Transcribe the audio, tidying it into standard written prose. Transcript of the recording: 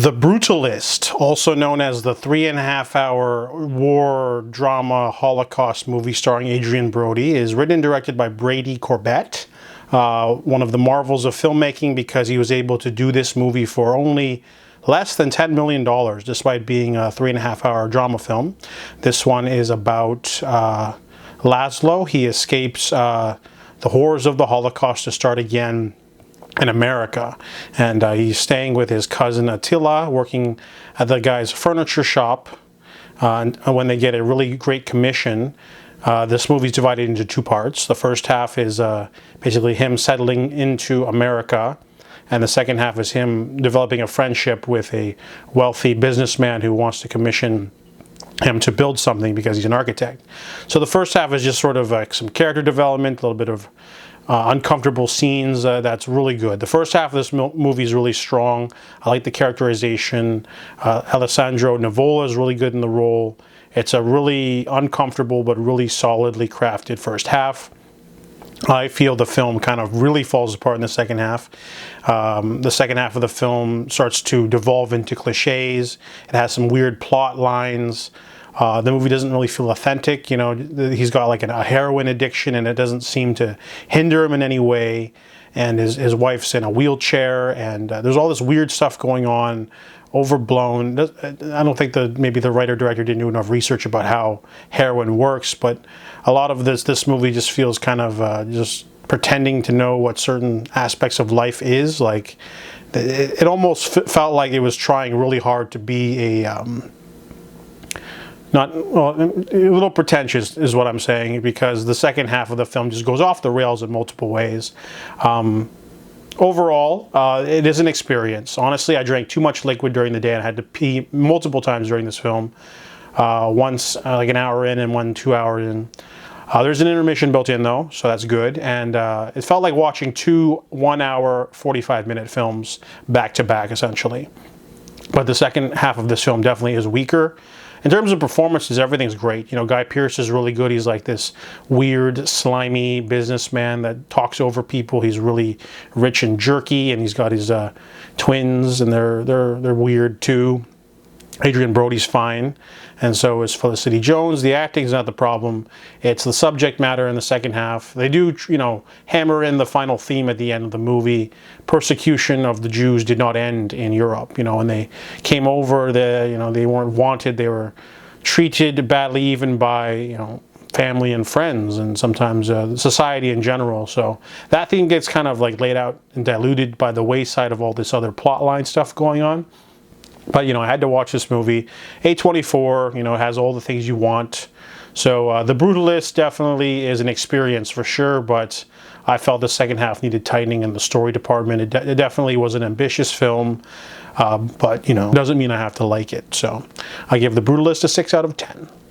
The Brutalist, also known as the 3.5-hour war drama Holocaust movie starring Adrien Brody, is written and directed by Brady Corbett, one of the marvels of filmmaking because he was able to do this movie for only less than $10 million, despite being a 3.5-hour drama film. This one is about Laszlo. He escapes the horrors of the Holocaust to start again in America, and he's staying with his cousin Attila, working at the guy's furniture shop, and when they get a really great commission. This movie's divided into two parts. The first half is basically him settling into America, and the second half is him developing a friendship with a wealthy businessman who wants to commission him to build something because he's an architect. So the first half is just sort of like some character development, a little bit of uncomfortable scenes. That's really good. The first half of this movie is really strong. I like the characterization. Alessandro Nivola is really good in the role. It's a really uncomfortable but really solidly crafted first half. I feel the film kind of really falls apart in the second half. The second half of the film starts to devolve into cliches. It has some weird plot lines. The movie doesn't really feel authentic. You know, he's got like a heroin addiction, and it doesn't seem to hinder him in any way. And his wife's in a wheelchair, and there's all this weird stuff going on, overblown. I don't think maybe the writer-director didn't do enough research about how heroin works, but a lot of this movie just feels kind of just pretending to know what certain aspects of life is. Like, it almost felt like it was trying really hard to be a a little pretentious is what I'm saying, because the second half of the film just goes off the rails in multiple ways. Overall, it is an experience. Honestly, I drank too much liquid during the day and I had to pee multiple times during this film. Once like an hour in and one 2 hours in. There's an intermission built in though, so that's good. And it felt like watching two 1-hour, 45-minute films back to back, essentially. But the second half of this film definitely is weaker. In terms of performances, everything's great. You know, Guy Pearce is really good. He's like this weird, slimy businessman that talks over people. He's really rich and jerky, and he's got his twins, and they're weird too. Adrien Brody's fine, and so is Felicity Jones. The acting's not the problem. It's the subject matter in the second half. They do, you know, hammer in the final theme at the end of the movie. Persecution of the Jews did not end in Europe. You know, when they came over, they weren't wanted. They were treated badly even by, you know, family and friends, and sometimes society in general. So that theme gets kind of like laid out and diluted by the wayside of all this other plotline stuff going on. But, you know, I had to watch this movie. A24, you know, it has all the things you want. So The Brutalist definitely is an experience for sure, but I felt the second half needed tightening in the story department. It definitely was an ambitious film, but, you know, doesn't mean I have to like it. So I give The Brutalist a 6 out of 10.